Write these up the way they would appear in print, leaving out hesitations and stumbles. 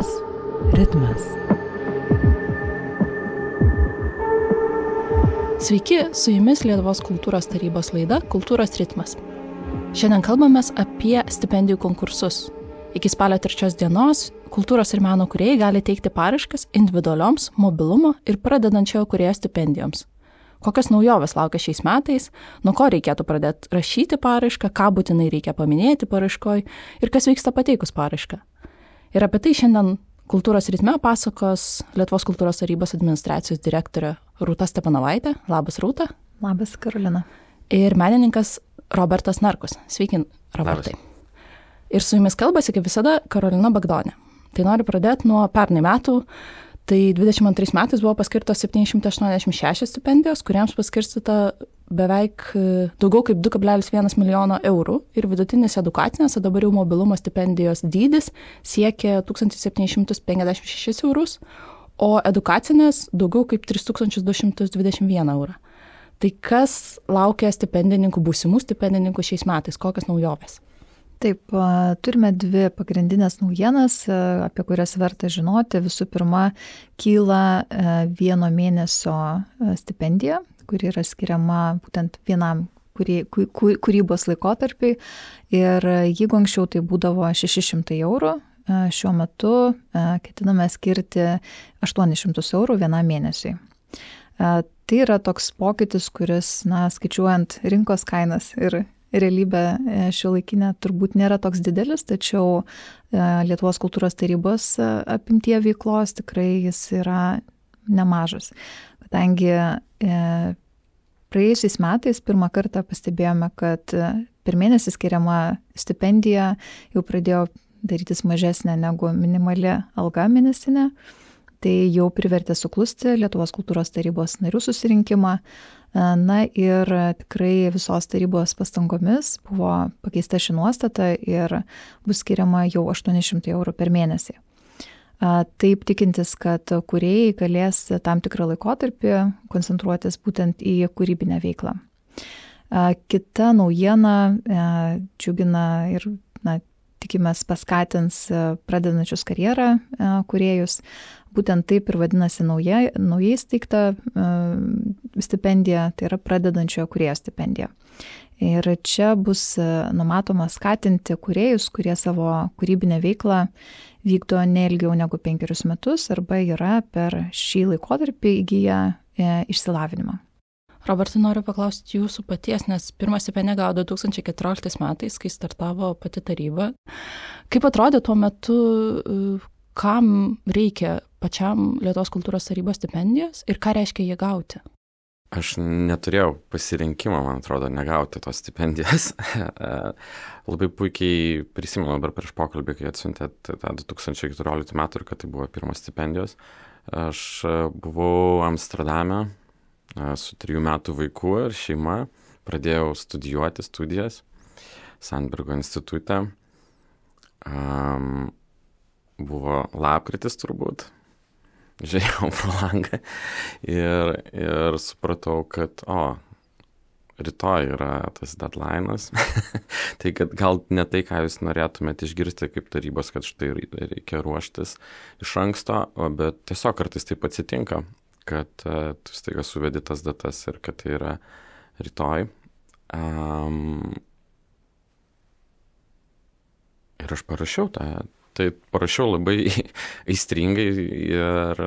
Kultūros ritmas. Sveiki, su jumis Lietuvos kultūros tarybos laida Kultūros ritmas. Šiandien kalbamės apie stipendijų konkursus. Iki spalio 3 dienos kultūros ir meno kūrėjai gali teikti paraiškas individualioms, mobilumo ir pradedančiojo kūrėjo stipendijoms. Kokios naujovės laukia šiais metais, nuo ko reikėtų pradėti rašyti paraišką, ką būtinai reikia paminėti paraiškoj ir kas vyksta pateikus paraišką. Ir apie tai šiandien Kultūros ritme pasakos Lietuvos kultūros tarybos administracijos direktorė Rūta Stepanovaitė. Labas, Rūta. Labas, Karolina. Ir menininkas Robertas Narkus. Sveiki, Robertai. Labas. Ir su jumis kalbasi, kaip visada, Karolina Bagdonė. Tai noriu pradėti nuo pernai metų. Tai 22 metais buvo paskirtos 786 stipendijos, kuriems paskirstyta beveik daugiau kaip 2,1 milijono eurų ir vidutinis edukacinės, o dabar jau mobilumo stipendijos dydis siekia 1756 eurus, o edukacinės daugiau kaip 3221 eurą. Tai kas laukia stipendininkų, būsimų stipendininkų šiais metais, kokios naujovės? Taip, turime dvi pagrindinės naujienas, apie kurias verta žinoti. Visų pirma, kyla 1 mėnesio stipendija, kuri yra skiriama būtent vienam kūrybos laikotarpiai. Ir jeigu anksčiau tai būdavo 600 eurų, šiuo metu ketiname skirti 800 eurų vienam mėnesiui. Tai yra toks pokytis, kuris, skaičiuojant rinkos kainas ir realybė šiuolaikinė turbūt nėra toks didelis, tačiau Lietuvos kultūros tarybos apimtie veiklos tikrai jis yra nemažas. Kadangi praėjusiais metais pirmą kartą pastebėjome, kad per mėnesį skiriama stipendija jau pradėjo darytis mažesnė negu minimali alga mėnesinė, tai jau privertė suklusti Lietuvos kultūros tarybos narių susirinkimą. Ir tikrai visos tarybos pastangomis buvo pakeista ši nuostata ir bus skiriama jau 800 eurų per mėnesį. Taip tikintis, kad kūrėjai galės tam tikrą laikotarpį koncentruotis būtent į kūrybinę veiklą. Kita naujiena džiugina ir tikimės paskatins pradedančius karjerą kūrėjus. Būtent taip ir vadinasi naujai steigta stipendija, tai yra pradedančiojo kūrėjo stipendija. Ir čia bus numatoma skatinti kūrėjus, kurie savo kūrybinę veiklą vykdo ne ilgiau negu 5 metus arba yra per šį laikotarpį įgyję išsilavinimą. Robertai, noriu paklausti jūsų paties, nes pirmą stipendiją gavo 2014 metais, kai startavo pati taryba. Kaip atrodė tuo metu, kam reikia pačiam Lietuvos kultūros tarybos stipendijos ir ką reiškia jį gauti? Aš neturėjau pasirinkimo, man atrodo, negauti tos stipendijas. Labai puikiai prisimenu dabar prieš pokalbį, kai atsiuntėt tą 2014 metų ir kad tai buvo pirmos stipendijos. Aš buvau Amsterdame su 3 metų vaiku ir šeima. Pradėjau studijuoti studijas Sandbergo institute. Buvo lapkritis turbūt. Žiūrėjau pro langą ir supratau, kad rytoj yra tas deadline'as. Tai kad gal ne tai, ką jūs norėtumėte išgirsti kaip tarybos, kad štai reikia ruoštis iš anksto, bet tiesiog kartais taip atsitinka, kad tu staiga suvedi tas datas ir kad tai yra rytoj. Ir aš parašiau tą. Tai parašiau labai aistringai ir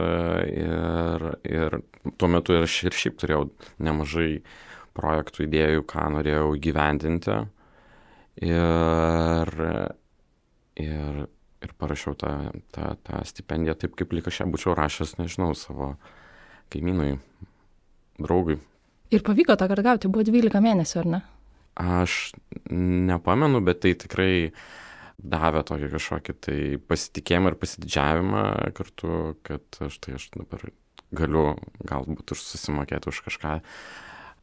tuo metu aš ir šiaip turėjau nemažai projektų, idėjų, ką norėjau įgyvendinti ir parašiau tą stipendiją taip, kaip lyg aš ją būčiau rašęs, nežinau, savo kaimynui, draugui. Ir pavyko tą kartą gauti, buvo 12 mėnesių, ar ne? Aš nepamenu, bet tai tikrai davė tokį kažkokį tai pasitikėjimą ir pasididžiavimą kartu, kad štai aš dabar galiu galbūt susimokėti už kažką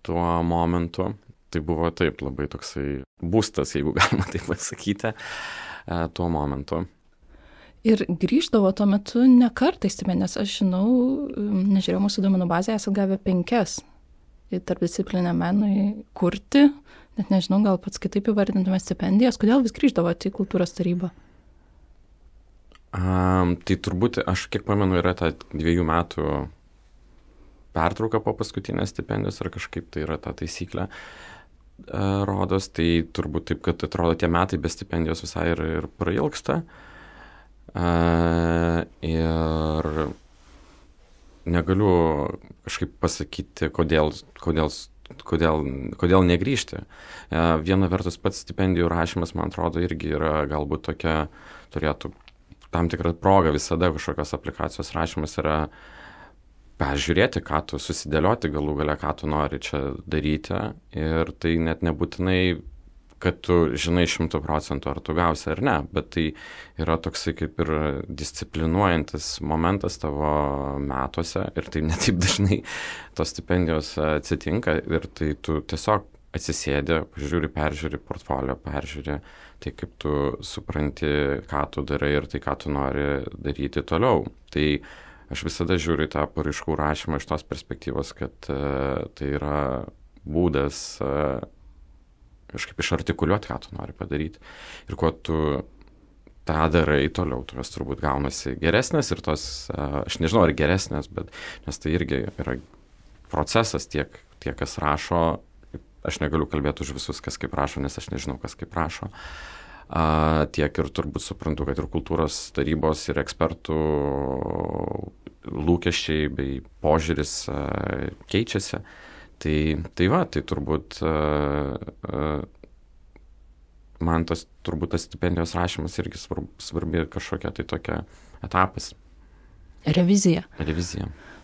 tuo momentu. Tai buvo taip labai toksai būstas, jeigu galima taip pasakyti, tuo momentu. Ir grįždavo tuo metu ne kartais stipendijas. Aš žinau, nežiūrėjau mūsų duomenų bazėje, esat gavę 5 tarpdisciplininiam menui kurti. Net nežinau, gal pats kitaip įvardintume stipendijas. Kodėl vis grįždavote į kultūros tarybą? Tai turbūt, aš kiek pamenu, yra ta 2 metų pertrauka po paskutinės stipendijos, ar kažkaip tai yra ta taisyklė, rodos, tai turbūt taip, kad atrodo tie metai be stipendijos visai ir prailgsta. Ir negaliu kažkaip pasakyti, kodėl negrįžti. Viena vertus pats stipendijų rašymas, man atrodo, irgi yra galbūt tokia, turėtų tam tikrą progą visada kažkokios aplikacijos rašymas yra peržiūrėti, ką tu susidėlioti galų gale, ką tu nori čia daryti. Ir tai net nebūtinai, kad tu žinai 100% ar tu gausi ar ne, bet tai yra toksai kaip ir disciplinuojantis momentas tavo metuose ir tai netaip dažnai tos stipendijos atsitinka ir tai tu tiesiog atsisėdi, peržiūri portfolio, peržiūri tai, kaip tu supranti, ką tu darai ir tai, ką tu nori daryti toliau. Tai aš visada žiūriu tą paraiškų rašymą iš tos perspektyvos, kad tai yra būdas kažkaip išartikuliuoti, ką tu nori padaryti. Ir kuo tu tą darai toliau, tuos turbūt gaunasi geresnės ir tos, aš nežinau ar geresnės, bet nes tai irgi yra procesas tie, kas rašo. Aš negaliu kalbėti už visus, kas kaip rašo, nes aš nežinau, kas kaip rašo. Tiek ir turbūt suprantu, kad ir kultūros tarybos ir ekspertų lūkesčiai bei požiūris keičiasi. Tai turbūt man tas stipendijos rašymas irgi svarbi kažkokia tai tokia etapas. Revizija.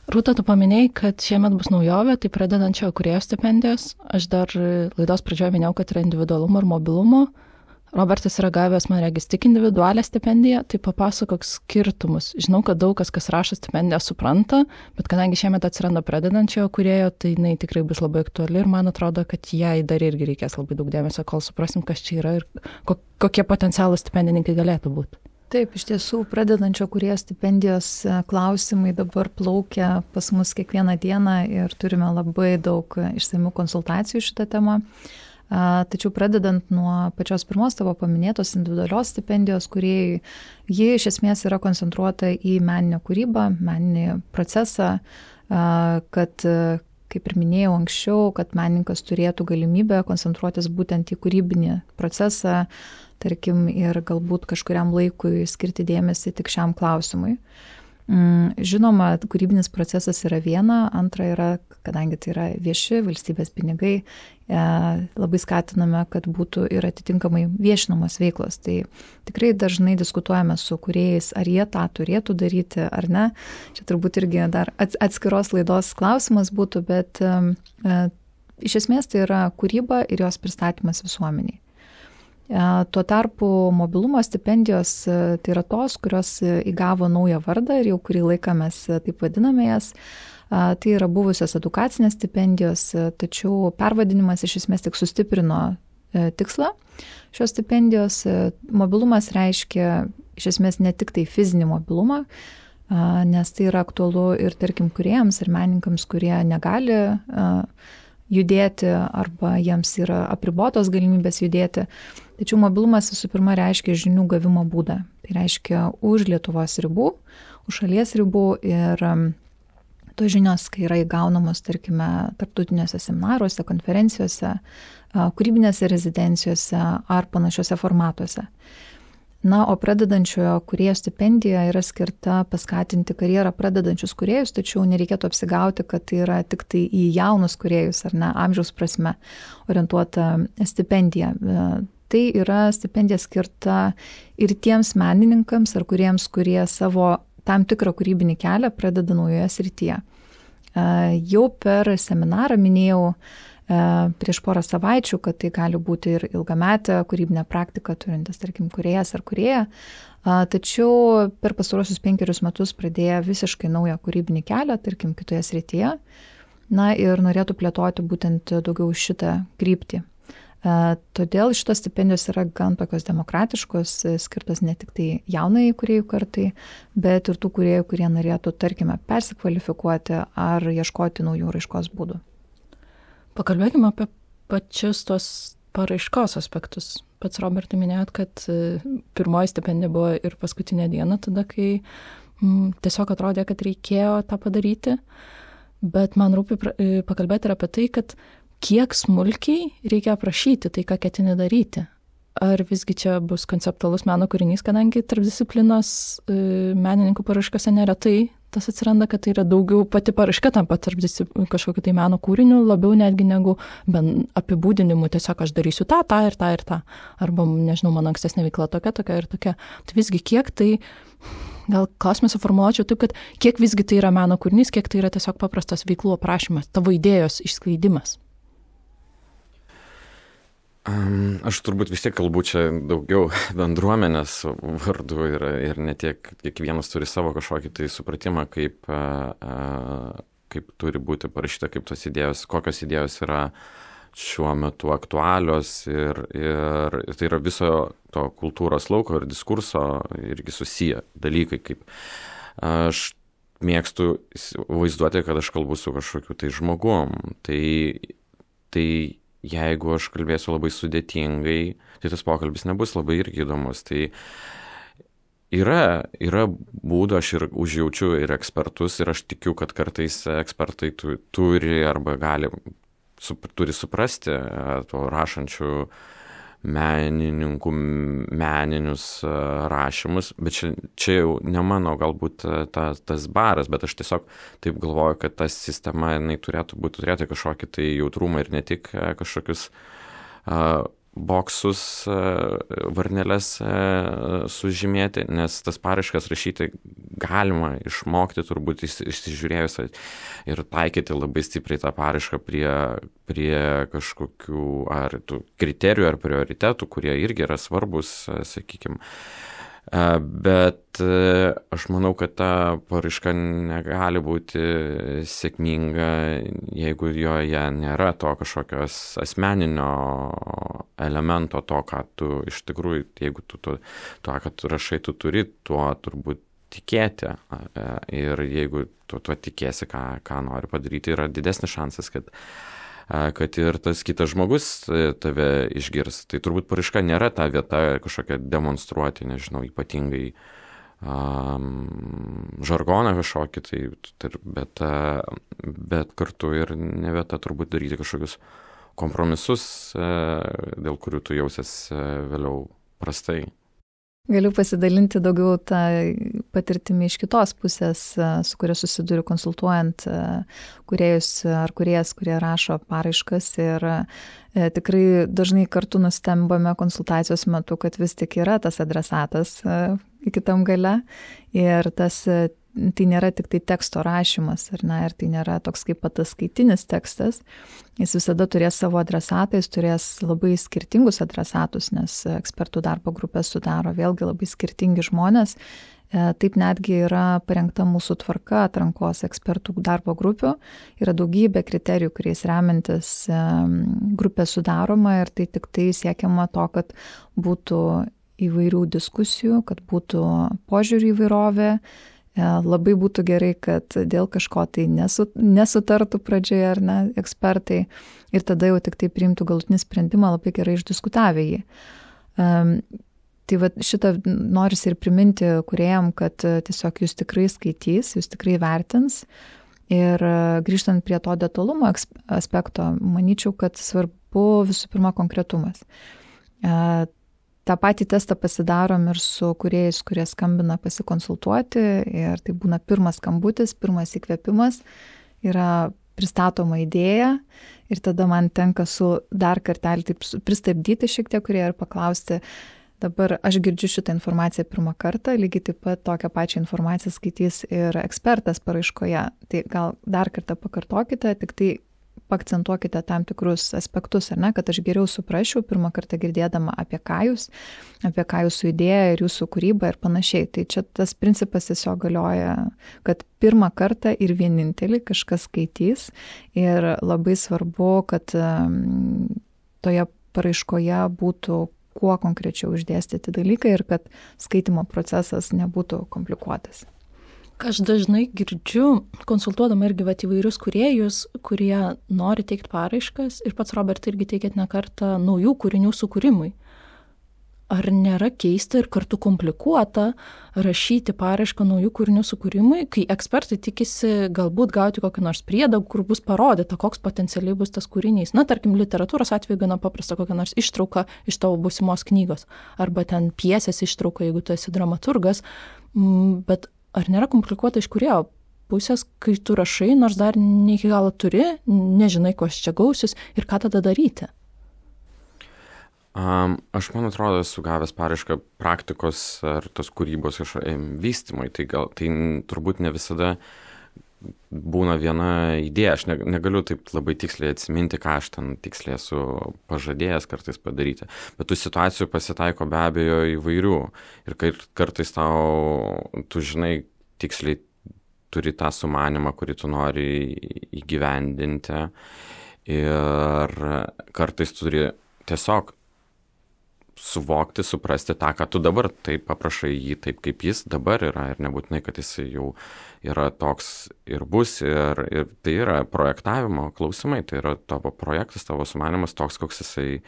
Rūta, tu paminėjai, kad šiemet bus naujovė, tai pradedančio kūrėjo stipendijos. Aš dar laidos pradžioje minėjau, kad yra individualumo ir mobilumo. Robertas yra gavęs, man regis, tik individualią stipendiją, tai papasakok skirtumus. Žinau, kad daug kas rašo stipendiją, supranta, bet kadangi šiemet atsiranda pradedančio kūrėjo, tai jinai tikrai bus labai aktuali ir man atrodo, kad jai dar irgi reikės labai daug dėmesio, kol suprasim, kas čia yra ir kokie potencialūs stipendininkai galėtų būti. Taip, iš tiesų, pradedančio kūrėjo stipendijos klausimai dabar plaukia pas mus kiekvieną dieną ir turime labai daug išsamių konsultacijų šitą temą. Tačiau pradedant nuo pačios pirmos tavo paminėtos individualios stipendijos kūrėjai, ji iš esmės yra koncentruota į meninę kūrybą, meninį procesą, kad, kaip ir minėjau anksčiau, kad menininkas turėtų galimybę koncentruotis būtent į kūrybinį procesą, tarkim, ir galbūt kažkuriam laikui skirti dėmesį tik šiam klausimui. Žinoma, kūrybinis procesas yra viena, antra yra, kadangi tai yra vieši valstybės pinigai, labai skatiname, kad būtų ir atitinkamai viešinamos veiklos. Tai tikrai dažnai diskutuojame su kūrėjais, ar jie tą turėtų daryti ar ne. Čia turbūt irgi dar atskiros laidos klausimas būtų, bet iš esmės tai yra kūryba ir jos pristatymas visuomeniai. Tuo tarpu mobilumo stipendijos tai yra tos, kurios įgavo naują vardą ir jau kurį laiką mes taip vadiname jas. Tai yra buvusios edukacinės stipendijos, tačiau pervadinimas iš esmės tik sustiprino tikslą šios stipendijos. Mobilumas reiškia iš esmės ne tik tai fizinį mobilumą, nes tai yra aktualu ir tarkim kūrėjams ir menininkams, kurie negali judėti arba jiems yra apribotos galimybės judėti. Tačiau mobilumas visų pirma reiškia žinių gavimo būdą. Tai reiškia už Lietuvos ribų, už šalies ribų ir tos žinios, kai yra įgaunamos, tarkime, tarptautiniuose seminaruose, konferencijose, kūrybinėse rezidencijose ar panašiuose formatuose. Na, o pradedančiojo kūrėjo stipendija yra skirta paskatinti karjerą pradedančius kūrėjus, tačiau nereikėtų apsigauti, kad tai yra tik tai į jaunus kūrėjus ar ne amžiaus prasme orientuota stipendija. Tai yra stipendija skirta ir tiems menininkams ar kūrėjams, kurie savo tam tikrą kūrybinį kelią pradeda naujoje srityje. Jau per seminarą minėjau prieš porą savaičių, kad tai gali būti ir ilgametę kūrybinę praktiką turintis, tarkim, kūrėjas ar kūrėja, tačiau per pastarosius 5 metus pradėjo visiškai naują kūrybinį kelią, tarkim, kitoje srityje, na ir norėtų plėtoti būtent daugiau šitą kryptį. Todėl šitos stipendijos yra gan tokios demokratiškos, skirtos ne tik tai jaunai kūrėjų kartai, bet ir tų kūrėjų, kurie norėtų, tarkime, persikvalifikuoti ar ieškoti naujų raiškos būdų. Pakalbėkime apie pačius tos paraiškos aspektus. pats Robertai minėjot, kad pirmoji stipendija buvo ir paskutinė diena, tada, kai tiesiog atrodė, kad reikėjo tą padaryti. Bet man rūpi pakalbėti ir apie tai, kad kiek smulkiai reikia aprašyti tai, ką ketini daryti. Ar visgi čia bus konceptualus meno kūrinys, kadangi tarpdisciplinos menininkų paraiškose neretai tas atsiranda, kad tai yra daugiau pati paraiška tampa tarp kažkokiu tai meno kūriniu, labiau netgi negu apibūdinimu, tiesiog aš darysiu tą ir tą ir tą. Arba, nežinau, mano ankstesnė veikla tokia ir tokia. Tai visgi kiek tai, gal klausimą suformuoluočiau taip, kad kiek visgi tai yra meno kūrinys, kiek tai yra tiesiog paprastas veiklų aprašymas, tavo idėjos išskleidimas. Aš turbūt vis tiek kalbu čia daugiau bendruomenės vardu ir ne tiek, kiekvienas turi savo kažkokį tai supratimą, kaip turi būti parašyta, kaip tos idėjos, kokios idėjos yra šiuo metu aktualios ir tai yra viso to kultūros lauko ir diskurso irgi susiję dalykai, kaip aš mėgstu vaizduoti, kad aš kalbu su kažkokiu tai žmogum, tai jeigu aš kalbėsiu labai sudėtingai, tai tas pokalbis nebus labai irgi įdomus. Tai yra būdų, aš ir užjaučiu ir ekspertus, ir aš tikiu, kad kartais ekspertai turi arba turi suprasti to rašančių menininkų meninius rašymus, bet čia jau ne mano galbūt tas baras, bet aš tiesiog taip galvoju, kad ta sistema turėtų kažkokį tai jautrumą ir ne tik kažkokius boksus, varneles sužymėti, nes tas paraiškas rašyti galima išmokti turbūt išsižiūrėjus ir taikyti labai stipriai tą paraišką prie kažkokių ar tų kriterijų ar prioritetų, kurie irgi yra svarbus, sakykime. Bet aš manau, kad ta paraiška negali būti sėkminga, jeigu joje nėra to kažkokios asmeninio elemento, to, ką tu iš tikrųjų, jeigu tu to, ką tu rašai, tu turi tuo turbūt tikėti. Ir jeigu tu tuo tikėsi, ką nori padaryti, yra didesnis šansas, kad ir tas kitas žmogus tave išgirs. Tai turbūt paraiška nėra ta vieta kažkokia demonstruoti, nežinau, ypatingai žargoną kažkokį, bet kartu ir ne vieta turbūt daryti kažkokius kompromisus, dėl kurių tu jausies vėliau prastai. Galiu pasidalinti daugiau tą patirtimį iš kitos pusės, su kuria susiduriu konsultuojant kūrėjus ar kūrėjas, kurie rašo paraiškas, ir tikrai dažnai kartu nustembame konsultacijos metu, kad vis tik yra tas adresatas kitam gale ir tai nėra tik tai teksto rašymas, ir tai nėra toks kaip ataskaitinis tekstas. Jis visada turės savo adresatą, jis turės labai skirtingus adresatus, nes ekspertų darbo grupės sudaro vėlgi labai skirtingi žmonės. Taip netgi yra parengta mūsų tvarka atrankos ekspertų darbo grupių. Yra daugybė kriterijų, kuriais remiantis grupė sudaroma, ir tai tik tai siekiama to, kad būtų įvairių diskusijų, kad būtų požiūrių įvairovė. Labai būtų gerai, kad dėl kažko tai nesutartų pradžioje ar ne ekspertai, ir tada jau tik tai priimtų galutinį sprendimą, labai gerai išdiskutavę jį. Tai šitą norisi ir priminti kūrėjam, kad tiesiog jūs tikrai skaitys, jūs tikrai vertins. Ir grįžtant prie to detalumo aspekto, manyčiau, kad svarbu visų pirma konkretumas. Ta patį testą pasidarom ir su kūrėjais, kurie skambina pasikonsultuoti, ir tai būna pirmas skambutis, pirmas įkvėpimas, yra pristatoma idėja, ir tada man tenka dar kartelį taip pristabdyti šiek tiek kūrėją ir paklausti, dabar aš girdžiu šitą informaciją pirmą kartą, lygiai taip pat tokią pačią informaciją skaitys ir ekspertas paraiškoje. Tai gal dar kartą pakartokite, tik tai paakcentuokite tam tikrus aspektus, kad aš geriau suprasčiau pirmą kartą girdėdama apie ką jūsų idėja ir jūsų kūryba ir panašiai. Tai čia tas principas tiesiog galioja, kad pirmą kartą ir vienintelį kažkas skaitys, ir labai svarbu, kad toje paraiškoje būtų kuo konkrečiau išdėstyti dalykai ir kad skaitimo procesas nebūtų komplikuotas. Aš dažnai girdžiu, konsultuodama irgi įvairius kūrėjus, kurie nori teikti paraiškas, ir pats Robert irgi teikėt ne kartą naujų kūrinių sukūrimui. ar nėra keista ir kartu komplikuota rašyti paraišką naujų kūrinių sukūrimui, kai ekspertai tikisi galbūt gauti kokį nors priedą, kur bus parodyta, koks potencialiai bus tas kūrinys. Na, tarkim, literatūros atveju gana paprasta kokią nors ištrauką iš tavo būsimos knygos, arba ten piesės ištrauka, jeigu tu esi dramaturgas. Bet ar nėra komplikuota iš kūrėjo pusės, kai tu rašai, nors dar ne iki galo turi, nežinai, ko čia gausis ir ką tada daryti? Aš, man atrodo, esu gavęs paraišką praktikos ar tos kūrybos vystymui, tai turbūt ne visada būna viena idėja, aš negaliu taip labai tiksliai atsiminti, ką aš ten tiksliai esu pažadėjęs kartais padaryti, bet tų situacijų pasitaiko be abejo įvairių ir kartais tu žinai tiksliai turi tą sumanimą, kurį tu nori įgyvendinti ir kartais turi tiesiog suvokti, suprasti tą, ką tu dabar taip paprašai jį taip, kaip jis dabar yra ir nebūtinai, kad jis jau yra toks ir bus ir tai yra projektavimo klausimai, tai yra tavo projektas, tavo sumanimas toks, koks jisai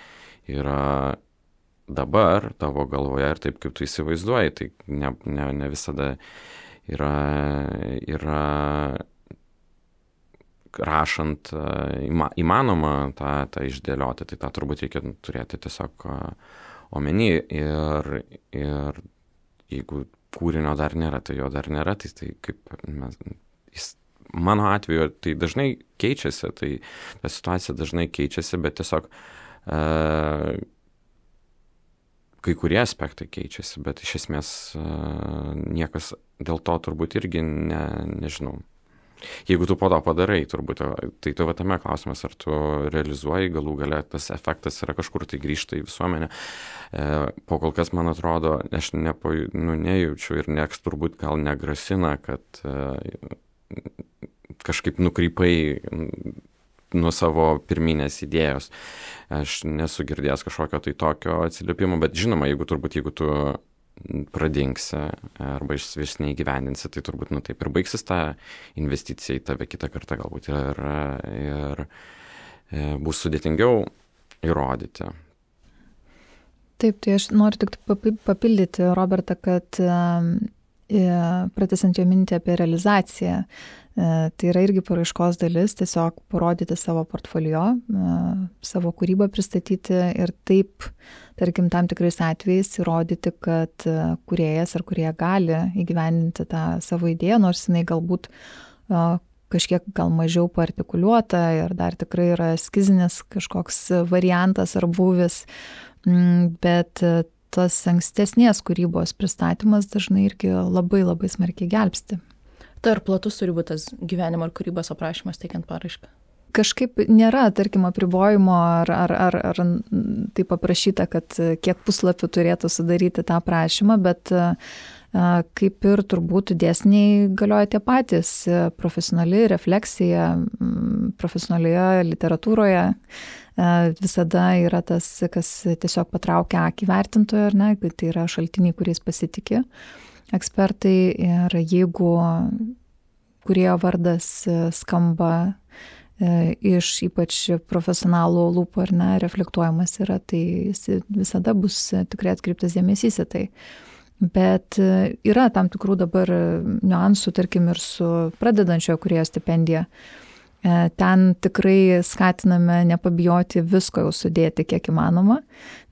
yra dabar tavo galvoje ir taip, kaip tu įsivaizduoji, tai ne visada yra rašant įmanoma tą išdėlioti, tai tą turbūt reikia turėti tiesiog omeny ir jeigu kūrinio dar nėra, tai jo dar nėra, tai kaip mano atveju tai dažnai keičiasi, tai ta situacija dažnai keičiasi, bet tiesiog kai kurie aspektai keičiasi, bet iš esmės niekas dėl to turbūt irgi nežinau. Jeigu tu po to padarai, turbūt, tai tavo tame klausimas, ar tu realizuoji, galų gale tas efektas yra kažkur tai grįžta į visuomenę. Po kol kas, man atrodo, aš nejaučiu ir nieks turbūt gal negrasina, kad kažkaip nukrypai nuo savo pirminės idėjos. Aš nesu girdėjęs kažkokio tai tokio atsiliepimo, bet žinoma, jeigu tu pradingsi arba išvis neįgyvendinsi, tai turbūt taip ir baigsis ta investicija į tave kitą kartą galbūt ir bus sudėtingiau įrodyti. Taip, tai aš noriu tik papildyti Robertą, kad pratęsiant jo mintį apie realizaciją, tai yra irgi paraiškos dalis, tiesiog parodyti savo portfolio, savo kūrybą pristatyti ir taip, tarkim, tam tikrais atvejais įrodyti, kad kūrėjas ar kūrėja gali įgyvendinti tą savo idėją, nors jinai galbūt kažkiek gal mažiau paartikuliuota ir dar tikrai yra eskizinis kažkoks variantas ar būvis, bet tas ankstesnės kūrybos pristatymas dažnai irgi labai labai smarkiai gelbsti. Tai ar platus turi būti tas gyvenimo ar kūrybos aprašymas teikiant paraišką? Kažkaip nėra, tarkim, apribojimo ar tai paprašyta, kad kiek puslapių turėtų sudaryti tą prašymą, bet kaip ir turbūt dėsniai galioja tie patys. Profesionali refleksija, profesionalioje literatūroje visada yra tas, kas tiesiog patraukia akį vertintojo, ar ne, tai yra šaltiniai, kuriais pasitikė ekspertai ir jeigu kūrėjo vardas skamba iš ypač profesionalų lūpų ar ne, reflektuojamas yra, tai jis visada bus tikrai atkreiptas dėmesys į tai. Bet yra tam tikrų dabar niuansų, tarkim, ir su pradedančiojo kūrėjo stipendija. Ten tikrai skatiname nepabijoti visko jau sudėti kiek įmanoma,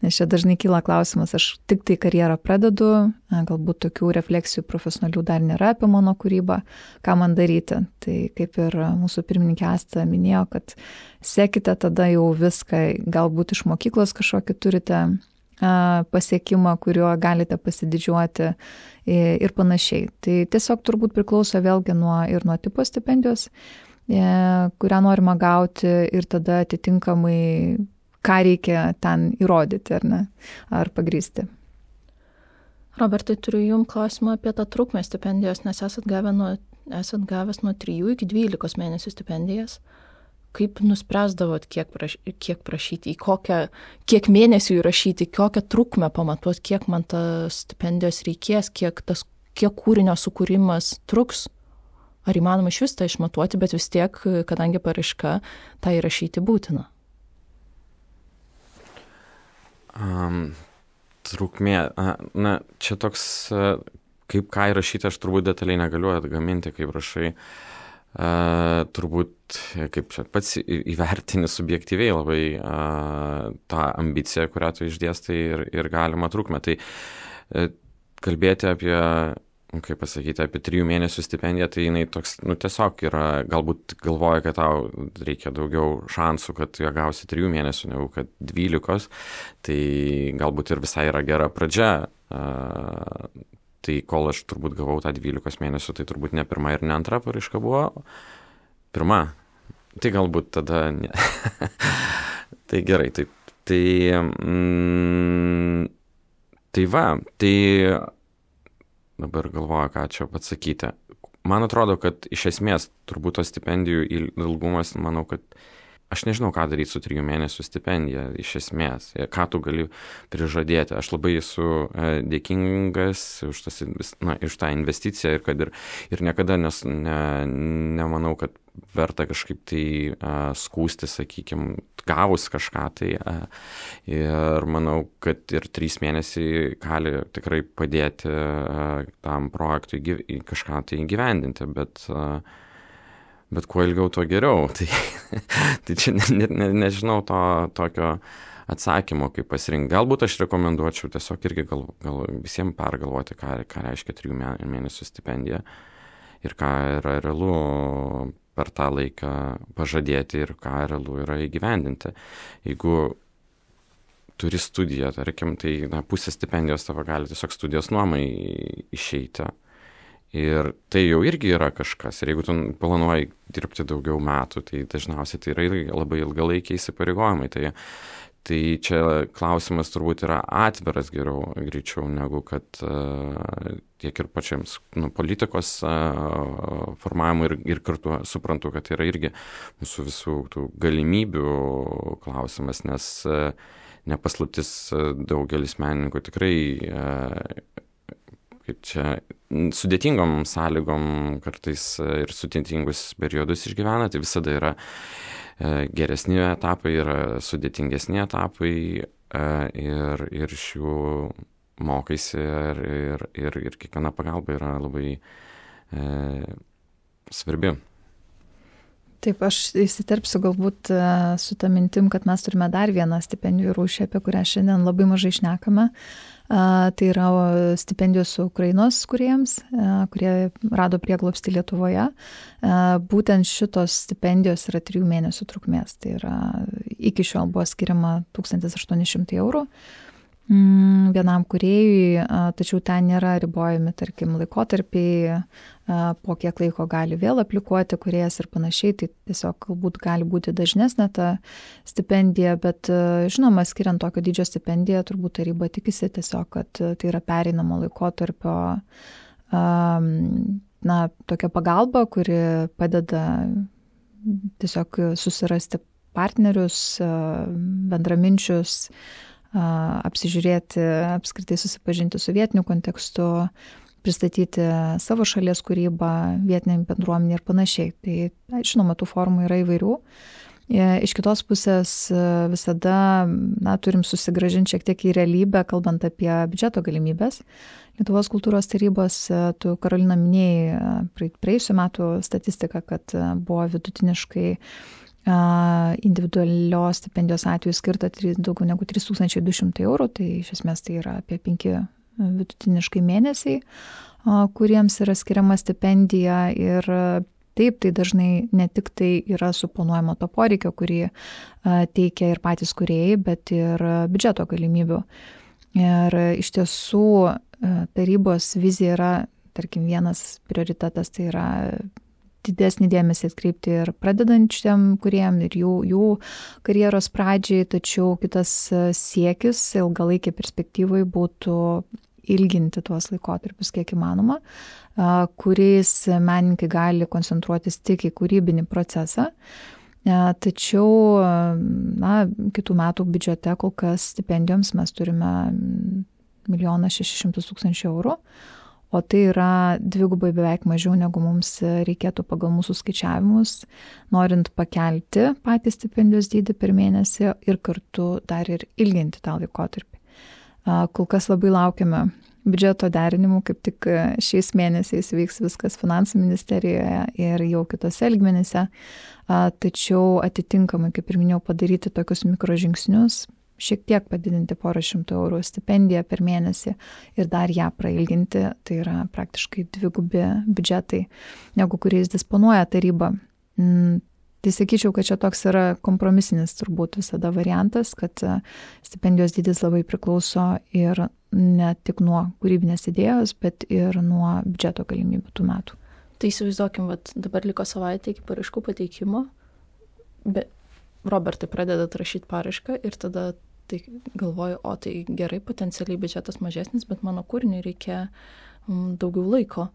nes čia dažnai kyla klausimas, aš tik tai karjerą pradedu, galbūt tokių refleksijų profesionalių dar nėra apie mano kūrybą, ką man daryti. Tai kaip ir mūsų pirmininkė Asta minėjo, kad sekite tada jau viską, galbūt iš mokyklos kažkokį turite pasiekimą, kuriuo galite pasididžiuoti ir panašiai. Tai tiesiog turbūt priklauso vėlgi nuo tipo stipendijos, kurią norima gauti ir tada atitinkamai, ką reikia ten įrodyti, ar ne, ar pagrįsti. Robertai, turiu jums klausimą apie tą trukmę stipendijos, nes esat gavęs nuo 3 iki 12 mėnesių stipendijas. Kaip nuspręsdavot, kiek prašyti, kiek mėnesių įrašyti, kokią trukmę pamatuot, kiek man tas stipendijos reikės, kiek kūrinio sukūrimas truks? Ar įmanoma iš vis tą išmatuoti, bet vis tiek, kadangi paraiška, tą įrašyti būtina? trukmė, na, čia toks, kaip ką įrašyti, aš turbūt detaliai negaliu atgaminti, kaip rašai. Turbūt, kaip čia pats įvertini subjektyviai labai tą ambiciją, kurią tu išdėstai ir galima trukmę. Tai kalbėti apie, kaip pasakyti, apie 3 mėnesių stipendiją, tai jinai toks, nu tiesiog yra, galbūt galvoja, kad tau reikia daugiau šansų, kad tu ją gausi 3 mėnesių, negu kad 12, tai galbūt ir visai yra gera pradžia. Tai kol aš turbūt gavau tą 12 mėnesių, tai turbūt ne pirma ir ne antra paraiška buvo. Pirma. Tai galbūt tada ne. Tai gerai, taip. Tai va, tai dabar galvoju, ką čia pasakyti. Man atrodo, kad iš esmės turbūt tos stipendijų ilgumas, manau, kad aš nežinau, ką daryti su 3 mėnesių stipendija iš esmės, ką tu gali prižadėti. Aš labai esu dėkingas už tą investiciją ir kad ir niekada nemanau, kad verta kažkaip tai skūsti, sakykime, gavus kažką tai. Ir manau, kad ir 3 mėnesiai gali tikrai padėti tam projektui kažką tai įgyvendinti, bet kuo ilgiau, tuo geriau. Tai čia nežinau tokio atsakymo, kaip pasirinkti. Galbūt aš rekomenduočiau tiesiog irgi gal visiems pergalvoti, ką reiškia 3 mėnesių stipendija ir ką yra realu per tą laiką pažadėti ir ką realu yra įgyvendinti. Jeigu turi studiją, tarkim, tai pusė stipendijos tavo gali tiesiog studijos nuomai išeiti. Ir tai jau irgi yra kažkas. Ir jeigu tu planuoji dirbti daugiau metų, tai dažniausiai tai yra labai ilgalaikiai įsipareigojimai. Tai čia klausimas turbūt yra atviras greičiau, negu kad tiek ir pačiams politikos formavimui ir kartu suprantu, kad tai yra irgi mūsų visų tų galimybių klausimas, nes nepaslaptis daugelis menininkų tikrai kaip čia sudėtingom sąlygom kartais ir sudėtingus periodus išgyvena, tai visada yra geresni etapai, yra sudėtingesni etapai ir iš jų mokaisi ir kiekviena pagalba yra labai svarbi. Taip, aš įsiterpsiu galbūt su ta mintim, kad mes turime dar vieną stipendijų rūšį, apie kurią šiandien labai mažai šnekame. Tai yra stipendijos Ukrainos kūrėjams, kurie rado prieglobstį Lietuvoje. Būtent šitos stipendijos yra 3 mėnesių trukmės. Tai yra iki šiol buvo skiriama 1800 eurų vienam kūrėjui, tačiau ten nėra ribojami, tarkim, laikotarpiai, po kiek laiko gali vėl aplikuoti kūrėjas ir panašiai, tai tiesiog galbūt gali būti dažnesnė ta stipendija, bet žinoma, skiriant tokio dydžio stipendiją, turbūt taryba tikisi tiesiog, kad tai yra pereinamo laikotarpio tokia pagalba, kuri padeda tiesiog susirasti partnerius, bendraminčius, apsižiūrėti, apskritai susipažinti su vietiniu kontekstu, pristatyti savo šalies kūrybą, vietiniam bendruomenį ir panašiai. Tai, žinoma, tų formų yra įvairių. Iš kitos pusės visada turim susigrąžinti šiek tiek į realybę, kalbant apie biudžeto galimybės. Lietuvos kultūros tarybos, tu, Karolina, minėjai praėjusių metų statistiką, kad buvo vidutiniškai individualios stipendijos atveju skirta daugiau negu 3200 eurų, tai iš esmės tai yra apie 5 vidutiniškai mėnesiai, kuriems yra skiriama stipendija ir taip, tai dažnai ne tik tai yra suponuojama to poreikio, kurį teikia ir patys kūrėjai, bet ir biudžeto galimybių. Ir iš tiesų tarybos vizija yra, tarkim, vienas prioritetas, tai yra didesnį dėmesį atkreipti ir pradedančiam kūrėjam ir jų karjeros pradžiai, tačiau kitas siekis ilgalaikė perspektyvai būtų ilginti tuos laikotarpius kiek įmanoma, kuriais menininkai gali koncentruotis tik į kūrybinį procesą. Tačiau kitų metų biudžete kol kas stipendijoms mes turime 1 600 000 eurų. O tai yra dvigubai beveik mažiau, negu mums reikėtų pagal mūsų skaičiavimus, norint pakelti patį stipendijos dydį per mėnesį ir kartu dar ir ilginti tą laikotarpį. Kol kas labai laukiame biudžeto derinimų, kaip tik šiais mėnesiais vyks viskas finansų ministerijoje ir jau kitose lygmenyse. Tačiau atitinkamai, kaip ir minėjau, padaryti tokius mikrožingsnius, šiek tiek padidinti porą šimtų eurų stipendiją per mėnesį ir dar ją prailginti, tai yra praktiškai dvigubi biudžetai, negu kuriais disponuoja taryba. Tai sakyčiau, kad čia toks yra kompromisinis turbūt visada variantas, kad stipendijos dydis labai priklauso ir ne tik nuo kūrybinės idėjos, bet ir nuo biudžeto galimybių tų metų. Tai įsivaizduokim, dabar liko savaitė iki paraiškų pateikimo, bet Robertai pradedat rašyti paraišką ir tada tai galvoju, tai gerai, potencialiai biudžetas mažesnis, bet mano kūriniui reikia daugiau laiko.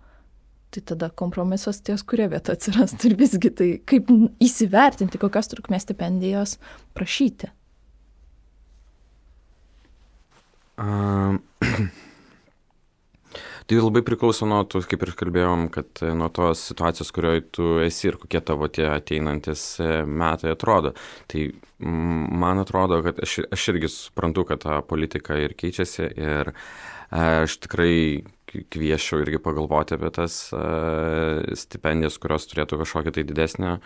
Tai tada kompromisas ties kuria vieta atsirastų ir visgi tai kaip įsivertinti, kokios trukmės stipendijos prašyti. Tai labai priklauso nuo to, kaip ir kalbėjom, kad nuo tos situacijos, kurioje tu esi ir kokie tavo tie ateinantis metai atrodo. Tai man atrodo, kad aš irgi suprantu, kad ta politika ir keičiasi ir aš tikrai kvieščiau irgi pagalvoti apie tas stipendijas, kurios turėtų kažkokią tai didesnę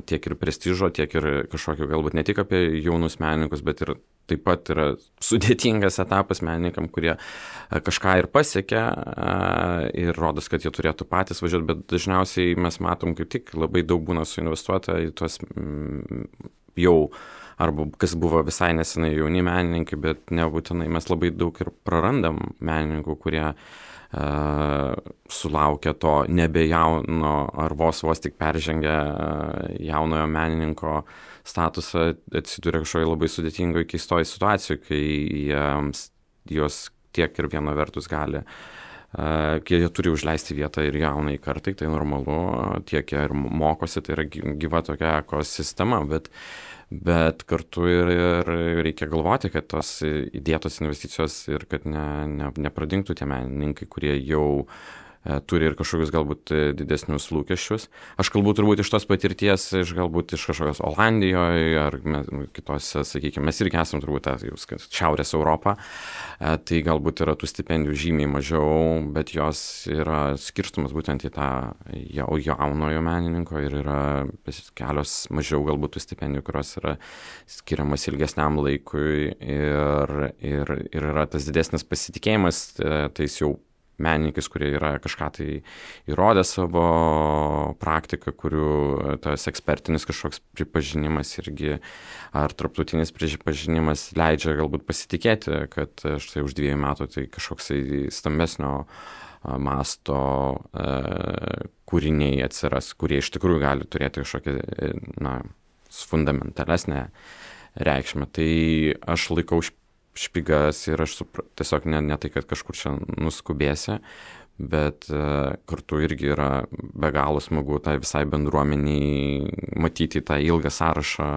tiek ir prestižo, tiek ir kažkokio galbūt ne tik apie jaunus menininkus, bet ir taip pat yra sudėtingas etapas menininkam, kurie kažką ir pasiekia ir rodos, kad jie turėtų patys važiuoti, bet dažniausiai mes matom, kaip tik labai daug būna suinvestuota į tuos jau arba kas buvo visai nesenai jauni menininkai, bet nebūtinai mes labai daug ir prarandam menininkų, kurie sulaukia to nebejauno ar vos tik peržengia jaunojo menininko statusą, atsiduria kažkoje labai sudėtingoje keistoje situacijoje, kai jos tiek ir viena vertus gali, kai jie turi užleisti vietą ir jaunai kartai, tai normalu, tiek jie ir mokosi, tai yra gyva tokia ekosistema, bet kartu ir reikia galvoti, kad tos įdėtos investicijos ir kad nepradingtų tie menininkai, kurie jau turi ir kažkokius galbūt didesnius lūkesčius. Aš kalbu turbūt iš tos patirties, galbūt iš kažkokios Olandijoje ar kitose, sakykime, mes irgi esame turbūt Šiaurės Europą, tai galbūt yra tų stipendijų žymiai mažiau, bet jos yra skirstumas būtent į tą jaunojo menininko ir yra kelios mažiau galbūt tų stipendijų, kurios yra skiriamas ilgesniam laikui ir yra tas didesnis pasitikėjimas tais jau menininkais, kurie yra kažką tai įrodę savo praktiką, kurių tas ekspertinis kažkoks pripažinimas irgi ar tarptautinis pripažinimas leidžia galbūt pasitikėti, kad štai už 2 metų tai kažkoks stambesnio masto kūriniai atsiras, kurie iš tikrųjų gali turėti kažkokią fundamentalesnę reikšmę. Tai aš laikau špigas ir aš tiesiog ne tai, kad kažkur čia nuskubėsi, bet kartu irgi yra be galo smagu tai visai bendruomeniai matyti tą ilgą sąrašą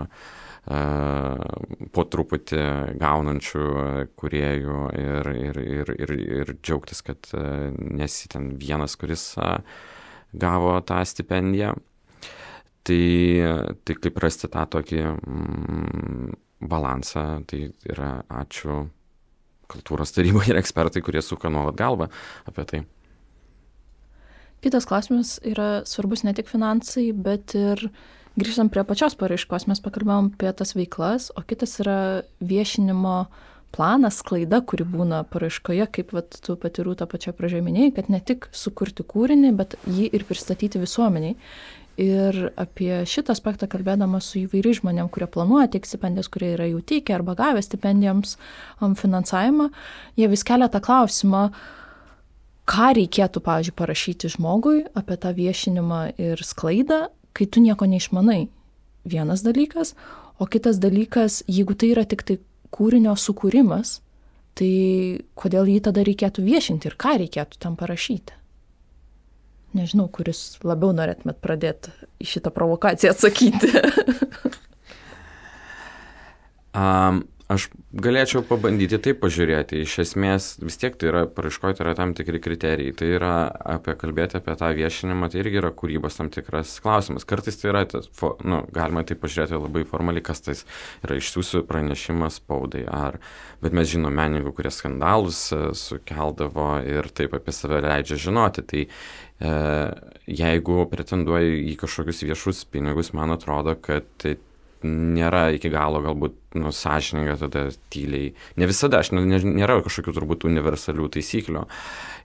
po truputį gaunančių kūrėjų ir džiaugtis, kad nesi ten vienas, kuris gavo tą stipendiją. Tai kaip rasti tą tokį balansą, tai yra ačiū kultūros tarybai ir ekspertai, kurie suka nuolat galvą apie tai. Kitas klausimas yra svarbus ne tik finansai, bet ir grįžtant prie pačios paraiškos, mes pakalbėjom apie tas veiklas, o kitas yra viešinimo planas, sklaida, kuri būna paraiškoje, kaip tu pati Rūta pačioje pradžioje minėjai, kad ne tik sukurti kūrinį, bet jį ir pristatyti visuomeniai. Ir apie šitą aspektą kalbėdama su įvairiais žmonėm, kurie planuoja teikti stipendijas, kurie yra jau teikę arba gavę stipendijoms finansavimą, jie vis kelia tą klausimą, ką reikėtų, pavyzdžiui, parašyti žmogui apie tą viešinimą ir sklaidą, kai tu nieko neišmanai. Vienas dalykas, o kitas dalykas, jeigu tai yra tik tai kūrinio sukūrimas, tai kodėl jį tada reikėtų viešinti ir ką reikėtų tam parašyti? Nežinau, kuris labiau norėtumėt pradėti į šitą provokaciją atsakyti. Aš galėčiau pabandyti taip pažiūrėti. Iš esmės, vis tiek tai yra paraiškoje, tai yra tam tikri kriterijai. Tai yra kalbėti apie tą viešinimą, tai irgi yra kūrybos tam tikras klausimas. Kartais tai yra, galima taip pažiūrėti labai formaliai, kas tai yra išsiųsiu pranešimas spaudai. Bet mes žinom menininkų, kurie skandalus sukeldavo ir taip apie save leidžia žinoti. Tai jeigu pretenduoji į kažkokius viešus pinigus, man atrodo, kad tai nėra iki galo galbūt sąžininga tada tyliai. Ne visada, nėra kažkokių turbūt universalių taisyklių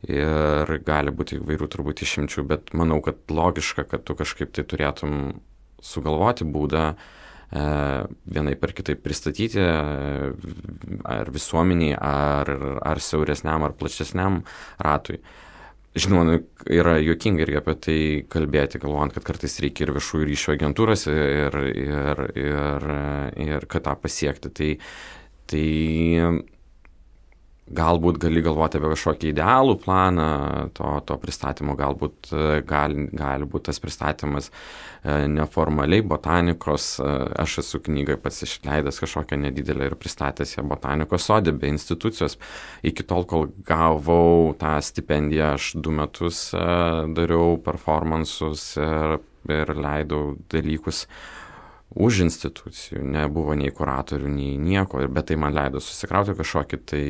ir gali būti įvairių turbūt išimčių, bet manau, kad logiška, kad tu kažkaip tai turėtum sugalvoti būdą vienaip ar kitaip pristatyti ar visuomeniai, ar siauresniam, ar plačesniam ratui. Žinoma, yra juokinga irgi apie tai kalbėti, galvojant, kad kartais reikia ir viešųjų ryšių agentūros ir kad tą pasiekti. Tai galbūt gali galvoti apie kažkokį idealų planą to pristatymo, galbūt gali būti tas pristatymas neformaliai botanikos. Aš esu knygą pats išleidęs kažkokią nedidelę ir pristatęs ją botanikos sode be institucijos. Iki tol, kol gavau tą stipendiją, aš 2 metus dariau performansus ir leidau dalykus už institucijų, nebuvo nei kuratorių, nei nieko, bet tai man leido susikrauti kažkokį tai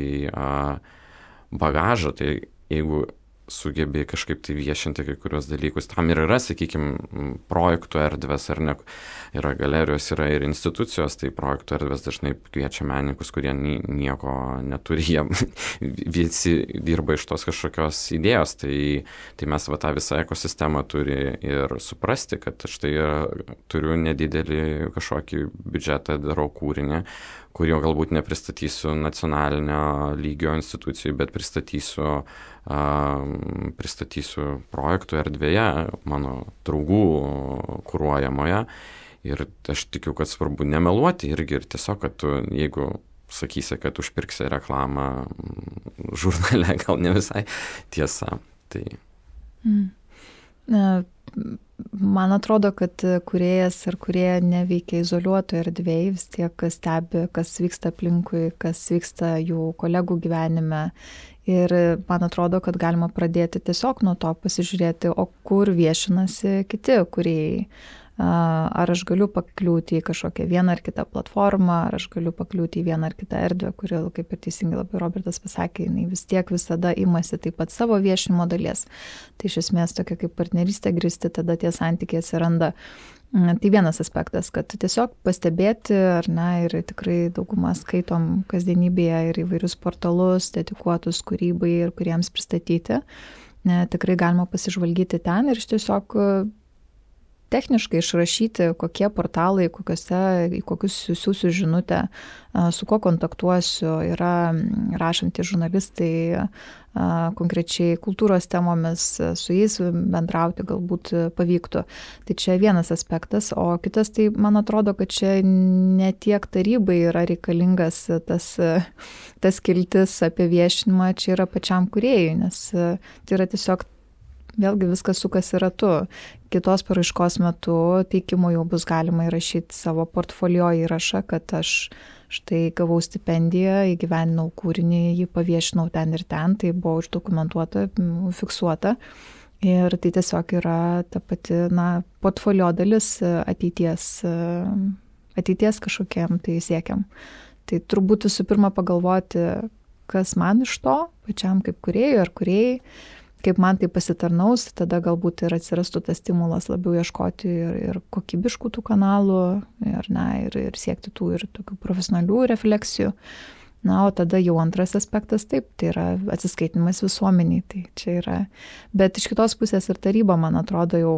bagažą, tai jeigu sugebė kažkaip tai viešinti kai kurios dalykus, tam ir yra, sakykime, projektų erdvės, ar ne, yra galerijos, yra ir institucijos, tai projektų erdvės dažnai kviečia menininkus, kurie nieko neturi, jie visi dirba iš tos kažkokios idėjos, tai mes tą visą ekosistemą turi ir suprasti, kad štai turiu nedidelį kažkokį biudžetą, darau kūrinį, kurio galbūt nepristatysiu nacionalinio lygio institucijų, bet pristatysiu projektų erdvėje, mano draugų kuruojamoje. Ir aš tikiu, kad svarbu nemeluoti irgi ir tiesiog, kad tu, jeigu sakysi, kad užpirksi reklamą žurnale, gal ne visai tiesa. Tai... Man atrodo, kad kūrėjas ir kūrėja neveikia izoliuotoje erdvėje, vis tiek stebi, kas vyksta aplinkui, kas vyksta jų kolegų gyvenime. Ir man atrodo, kad galima pradėti tiesiog nuo to pasižiūrėti, o kur viešinasi kiti kūrėjai. Ar aš galiu pakliūti į kažkokią vieną ar kitą platformą, ar aš galiu pakliūti į vieną ar kitą erdvę, kuri, kaip ir teisingai labai Robertas pasakė, jinai vis tiek visada imasi taip pat savo viešinimo dalies. Tai iš esmės tokia kaip partnerystė grįsti, tada tie santykiai atsiranda. Tai vienas aspektas, kad tiesiog pastebėti, ar ne, ir tikrai daugumą skaitom kasdienybėje ir įvairius portalus dedikuotus kūrybai ir kuriems pristatyti. Tikrai galima pasižvalgyti ten ir iš tiesiog techniškai išrašyti, kokie portalai, į kokius siųsiu žinutę, su kuo kontaktuosiu, yra rašantys žurnalistai konkrečiai kultūros temomis, su jais bendrauti galbūt pavyktų. Tai čia vienas aspektas, o kitas, tai man atrodo, kad čia ne tiek tarybai yra reikalingas tas kiltis apie viešinimą, čia yra pačiam kūrėjui, nes tai yra tiesiog vėlgi viskas sukasi ratu. Kitos paraiškos metu teikimo jau bus galima įrašyti savo portfolio įrašą, kad aš štai gavau stipendiją, įgyvendinau kūrinį, jį paviešinau ten ir ten, tai buvo uždokumentuota, fiksuota. Ir tai tiesiog yra ta pati, portfolio dalis ateities kažkokiam tai siekiam. Tai turbūt visų pirma pagalvoti, kas man iš to, pačiam kaip kūrėjui ar kūrėjai, kaip man tai pasitarnaus, tada galbūt ir atsirastų tas stimulas labiau ieškoti ir kokybiškų tų kanalų, ir siekti tų ir tokių profesionalių refleksijų. O tada jau antras aspektas, taip, tai yra atsiskaitimas visuomeniai, tai čia yra. Bet iš kitos pusės ir taryba, man atrodo, jau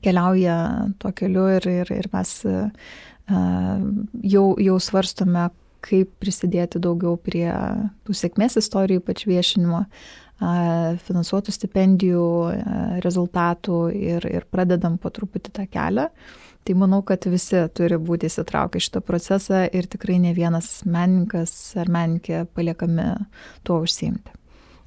keliauja tuo keliu ir mes jau svarstome, kaip prisidėti daugiau prie tų sėkmės istorijų, ypač viešinimo, finansuotų stipendijų rezultatų ir pradedam po truputį tą kelią. Tai manau, kad visi turi būti įsitraukę šitą procesą ir tikrai ne vienas menininkas ar menininkė paliekami tuo užsiimti.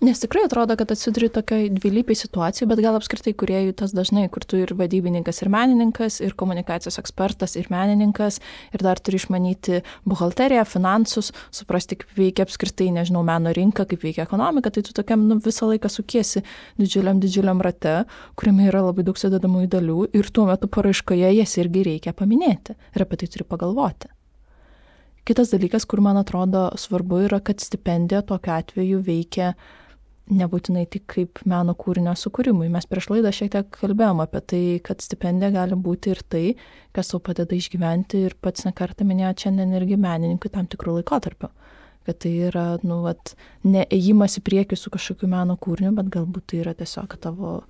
Nes tikrai atrodo, kad atsiduri tokiai dvilypiai situacijai, bet gal apskritai kūrėjų tas dažnai, kur tu ir vadybininkas, ir menininkas, ir komunikacijos ekspertas, ir menininkas, ir dar turi išmanyti buhalteriją, finansus, suprasti, kaip veikia apskritai, nežinau, meno rinka, kaip veikia ekonomika, tai tu tokiam visą laiką sukiesi didžiuliam rate, kuriame yra labai daug sudedamųjų dalių ir tuo metu paraiškoje jas irgi reikia paminėti ir apie tai turi pagalvoti. Kitas dalykas, kur man atrodo svarbu, yra, kad stipendija tokiu atveju veikia nebūtinai tik kaip meno kūrinio sukūrimui. Mes prieš laidą šiek tiek kalbėjom apie tai, kad stipendija gali būti ir tai, kas tau padeda išgyventi ir pats nekartą minėjot šiandien irgi menininkui tam tikrų laikotarpių. Kad tai yra, ne ėjimas į priekį su kažkokiu meno kūriniu, bet galbūt tai yra tiesiog tavo,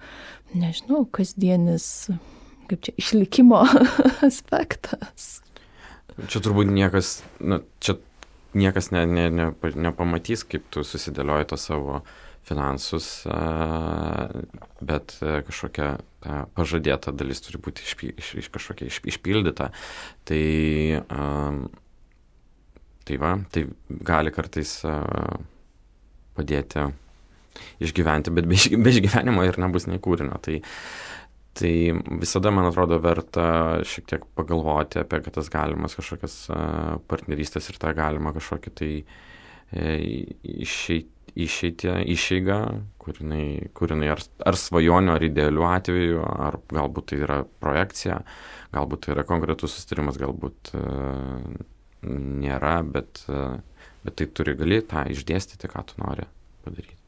nežinau, kasdienis, kaip čia, išlikimo aspektas. Čia turbūt niekas nepamatys, kaip tu susidėlioji tos savo finansus, bet kažkokia pažadėta dalis turi būti kažkokia išpildyta. Tai gali kartais padėti išgyventi, bet be išgyvenimo ir nebus nei kūrinio. Tai visada, man atrodo, verta šiek tiek pagalvoti apie tas galimas kažkokias partnerystės ir tą galima kažkokį tai išeigą, kur jinai ar svajonių, ar idealių atveju, ar galbūt tai yra projekcija, galbūt tai yra konkretus susitarimas, galbūt nėra, bet tai gali tą išdėstyti, ką tu nori padaryti.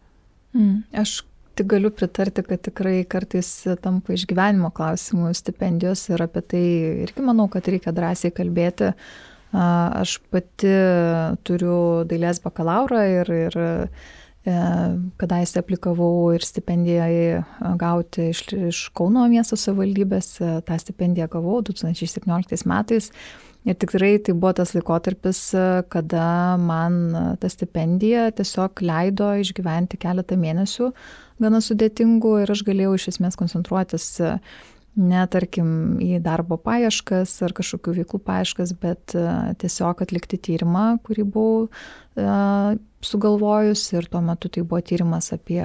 Aš tik galiu pritarti, kad tikrai kartais tampa išgyvenimo klausimų stipendijos ir apie tai irgi manau, kad reikia drąsiai kalbėti. Aš pati turiu dailės bakalaurą ir kadaise aplikavau ir stipendijai gauti iš Kauno miesto savivaldybės. tą stipendiją gavau 2017 metais. Ir tikrai tai buvo tas laikotarpis, kada man ta stipendija tiesiog leido išgyventi keletą mėnesių gana sudėtingų ir aš galėjau iš esmės koncentruotis ne tarkim į darbo paieškas ar kažkokių veiklų paieškas, bet tiesiog atlikti tyrimą, kurį buvau sugalvojus ir tuo metu tai buvo tyrimas apie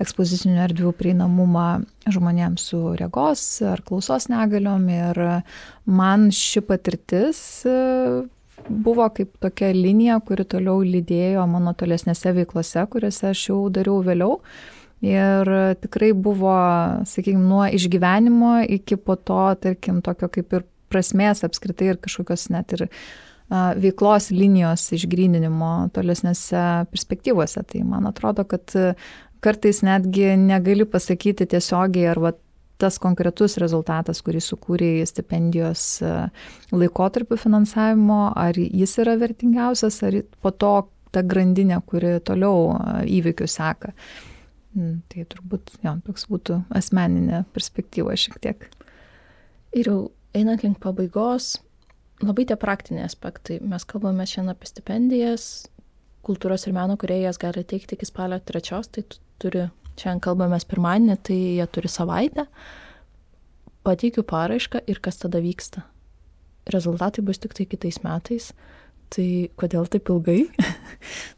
ekspozicinių erdvių prieinamumą žmonėms su regos ar klausos negaliom ir man ši patirtis buvo kaip tokia linija, kuri toliau lydėjo mano tolesnėse veiklose, kuriuose aš jau dariau vėliau. Ir tikrai buvo, sakykime, nuo išgyvenimo iki po to, tarkim, tokio kaip ir prasmės apskritai ir kažkokios net ir veiklos linijos išgryninimo tolesnėse perspektyvose. Tai man atrodo, kad kartais netgi negali pasakyti tiesiogiai, ar tas konkretus rezultatas, kurį sukūrė stipendijos laikotarpių finansavimo, ar jis yra vertingiausias, ar po to ta grandinė, kuri toliau įvykių seka. Tai turbūt toks būtų asmeninė perspektyva šiek tiek. Ir jau einant link pabaigos, labai tie praktiniai aspektai. Mes kalbame šiandien apie stipendijas, kultūros ir meno kūrėjas gali teikti iki spalio 3, tai šiandien kalbamės pirmadienį, tai jie turi savaitę. Pateikiu paraišką ir kas tada vyksta. Rezultatai bus tik tai kitais metais. Tai kodėl taip ilgai?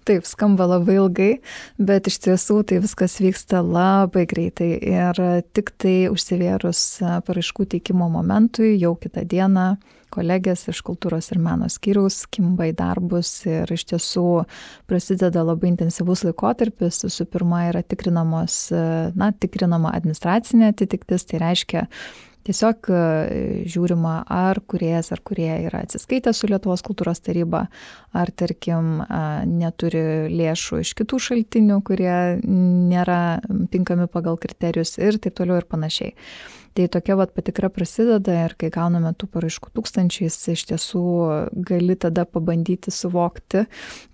Taip, skamba labai ilgai, bet iš tiesų tai viskas vyksta labai greitai ir tik tai užsivėrus paraiškų teikimo momentui, jau kitą dieną kolegės iš kultūros ir meno skyriaus kimba į darbus ir iš tiesų prasideda labai intensyvus laikotarpis. Visų pirma yra tikrinama administracinė atitiktis, tai reiškia tiesiog žiūrima, ar kūrėjas ar kūrėja yra atsiskaitę su Lietuvos kultūros taryba, ar tarkim neturi lėšų iš kitų šaltinių, kurie nėra tinkami pagal kriterijus ir taip toliau ir panašiai. Tai tokia patikra prasideda ir kai gauname tų paraiškų tūkstančiais, iš tiesų gali tada pabandyti suvokti,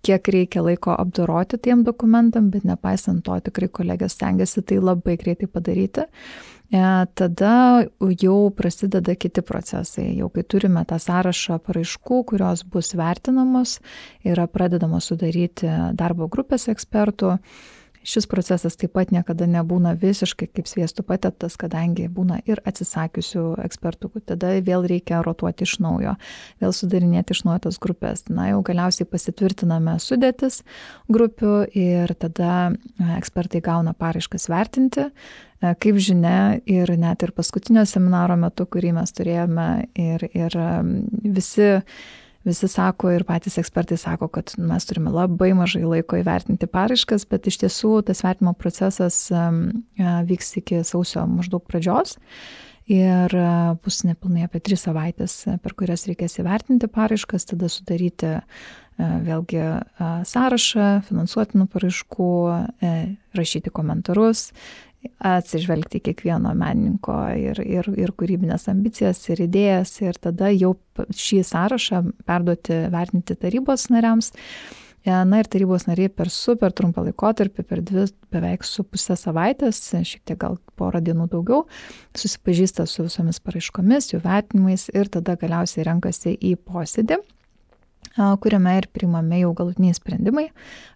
kiek reikia laiko apdoroti tiem dokumentam, bet nepaisant to tikrai kolegės stengiasi tai labai greitai padaryti. Tada jau prasideda kiti procesai. Jau kai turime tą sąrašą paraiškų, kurios bus vertinamos, yra pradedama sudaryti darbo grupės ekspertų. Šis procesas taip pat niekada nebūna visiškai kaip sviestų pateptas, kadangi būna ir atsisakiusių ekspertų. Tada vėl reikia rotuoti iš naujo, vėl sudarinėti iš naujo tas grupės. Na, jau galiausiai pasitvirtiname sudėtis grupių ir tada ekspertai gauna paraiškas vertinti. Kaip žinia, ir net ir paskutinio seminaro metu, kurį mes turėjome, ir visi sako ir patys ekspertai sako, kad mes turime labai mažai laiko įvertinti paraiškas, bet iš tiesų tas vertimo procesas vyks iki sausio maždaug pradžios ir bus nepilnai apie 3 savaitės, per kurias reikės įvertinti paraiškas, tada sudaryti vėlgi sąrašą finansuotinų paraiškų, rašyti komentarus, atsižvelgti kiekvieno menininko ir kūrybinės ambicijas ir idėjas ir tada jau šį sąrašą perduoti vertinti tarybos nariams. Na ir tarybos nariai per super trumpą laikotarpį, per 2 beveik su pusę savaitės, šiek tiek gal porą dienų daugiau, susipažįsta su visomis paraiškomis, jų vertinimais ir tada galiausiai renkasi į posėdį, kuriame ir priimami jau galutiniai sprendimai,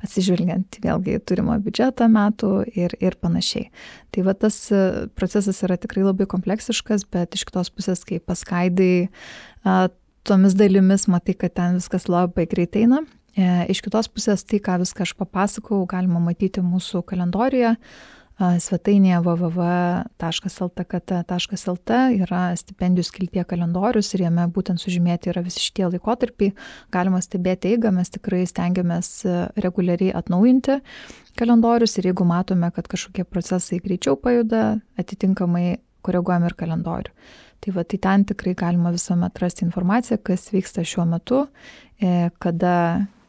atsižvelgiant vėlgi turimą biudžetą metų ir panašiai. Tai va tas procesas yra tikrai labai kompleksiškas, bet iš kitos pusės, kai paskaidai tomis dalimis, matai, kad ten viskas labai greitai eina. Iš kitos pusės tai, ką viską aš papasakau, galima matyti mūsų kalendoriuje. Svetainėje www.ltkт.lt yra stipendijų skiltyje kalendorius ir jame būtent sužymėti yra visi šitie laikotarpiai. Galima stebėti eigą, mes tikrai stengiamės reguliariai atnaujinti kalendorius ir jeigu matome, kad kažkokie procesai greičiau pajuda, atitinkamai koreguojame ir kalendorių. Tai ten tikrai galima visuomet rasti informaciją, kas vyksta šiuo metu, kada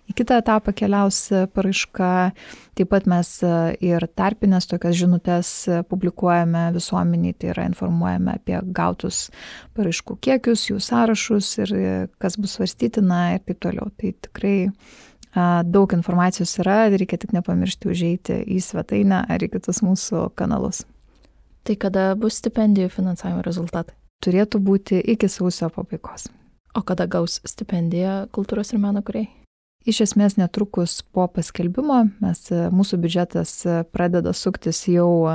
į kitą etapą keliaus paraiška. Taip pat mes ir tarpinės tokias žinutes publikuojame visuomeniai, tai yra informuojame apie gautus paraiškų kiekius, jų sąrašus ir kas bus svarstytina ir taip toliau. Tai tikrai daug informacijos yra, reikia tik nepamiršti užeiti į svetainę ar į kitus mūsų kanalus. Tai kada bus stipendijų finansavimo rezultatai? Turėtų būti iki sausio pabaigos. O kada gaus stipendiją kultūros ir meno kūrėjai? Iš esmės netrukus po paskelbimo, mūsų biudžetas pradeda suktis jau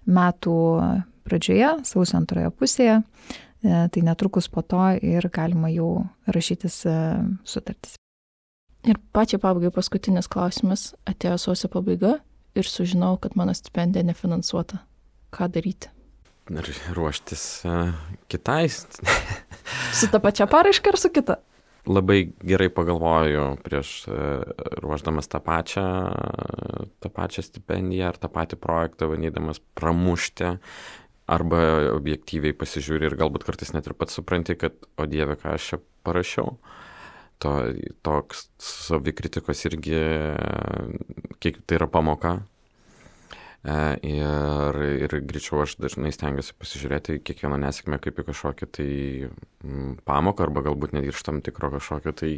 metų pradžioje, sausio antroje pusėje, tai netrukus po to ir galima jau rašytis sutartis. Ir pačiai pabaigai paskutinis klausimas, atėjo sausio pabaiga ir sužinau, kad mano stipendija nefinansuota. Ką daryti? Ir ruoštis kitai. Su ta pačia paraiška ar su kita? Labai gerai pagalvoju prieš ruošdamas tą pačią stipendiją ar tą patį projektą, bandydamas pramušti, arba objektyviai pasižiūri ir galbūt kartais net ir pats supranti, kad o Dieve, ką aš čia parašiau. Toks savikritikos irgi, kiek tai yra pamoka. Ir greičiau aš dažnai stengiuosi pasižiūrėti kiekvieną nesėkmę kaip į kažkokią tai pamoką, arba galbūt net iš tam tikro kažkokio tai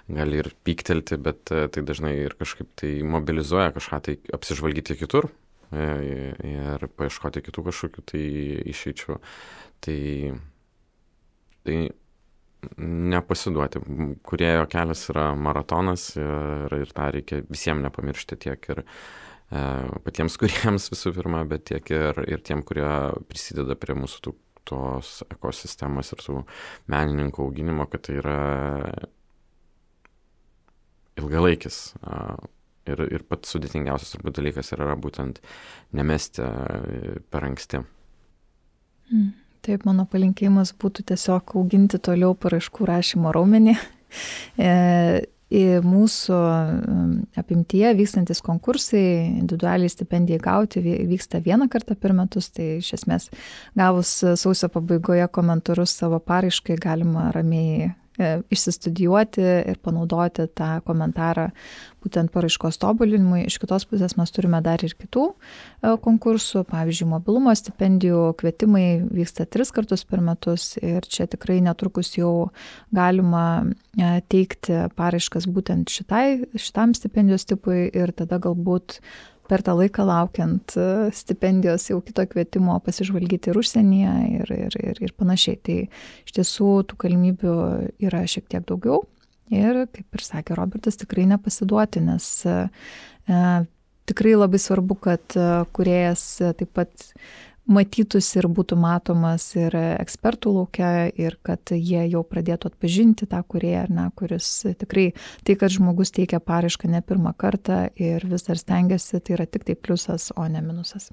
gali ir pyktelti, bet tai dažnai ir kažkaip tai mobilizuoja kažką tai apsižvalgyti kitur ir paieškoti kitų kažkokių tai išeičių. Tai nepasiduoti. Kūrėjo kelias yra maratonas ir tą reikia visiems nepamiršti, tiek ir patiems kūrėjams visų pirma, bet tiek ir tiem, kurie prisideda prie mūsų tos ekosistemos ir tų menininkų auginimo, kad tai yra ilgalaikis. Ir pats sudėtingiausias turbūt dalykas yra būtent nemesti per anksti. Taip, mano palinkėjimas būtų tiesiog auginti toliau paraiškų rašymo raumenį. Mūsų apimtyje vykstantis konkursai, individualiai stipendijai gauti vyksta 1 kartą per metus, tai iš esmės gavus sausio pabaigoje komentarus savo paraiškai galima ramiai išsistudijuoti ir panaudoti tą komentarą būtent paraiškos tobulinimui. Iš kitos pusės mes turime dar ir kitų konkursų, pavyzdžiui, mobilumo stipendijų kvietimai vyksta 3 kartus per metus ir čia tikrai netrukus jau galima teikti paraiškas būtent šitam stipendijos tipui ir tada galbūt per tą laiką laukiant stipendijos jau kito kvietimo pasižvalgyti ir užsienyje ir panašiai. Tai iš tiesų tų galimybių yra šiek tiek daugiau ir, kaip ir sakė Robertas, tikrai nepasiduoti, nes tikrai labai svarbu, kad kūrėjas taip pat matytųsi ir būtų matomas ir ekspertų laukia, ir kad jie jau pradėtų atpažinti tą kūrėją, ar ne, kuris tikrai tai, kad žmogus teikia paraišką ne pirmą kartą ir vis dar stengiasi, tai yra tik tai pliusas, o ne minusas.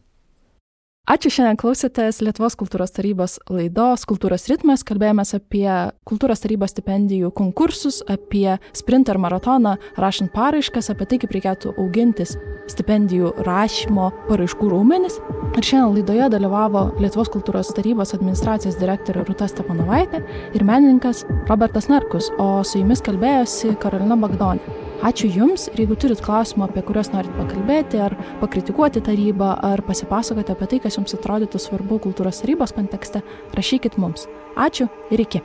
Ačiū, šiandien klausėtės Lietuvos kultūros tarybos laidos Kultūros ritmas. Kalbėjomės apie kultūros tarybos stipendijų konkursus, apie sprintą ir maratoną rašant paraiškas, apie tai, kaip reikėtų augintis stipendijų rašymo paraiškų raumenis. Ir šiandien laidoje dalyvavo Lietuvos kultūros tarybos administracijos direktorė Rūta Stepanovaitė ir menininkas Robertas Narkus, o su jumis kalbėjosi Karolina Bagdonė. Ačiū Jums ir jeigu turit klausimų, apie kuriuos norit pakalbėti, ar pakritikuoti tarybą, ar pasipasakoti apie tai, kas Jums atrodytų svarbu kultūros tarybos kontekste, rašykit mums. Ačiū ir iki.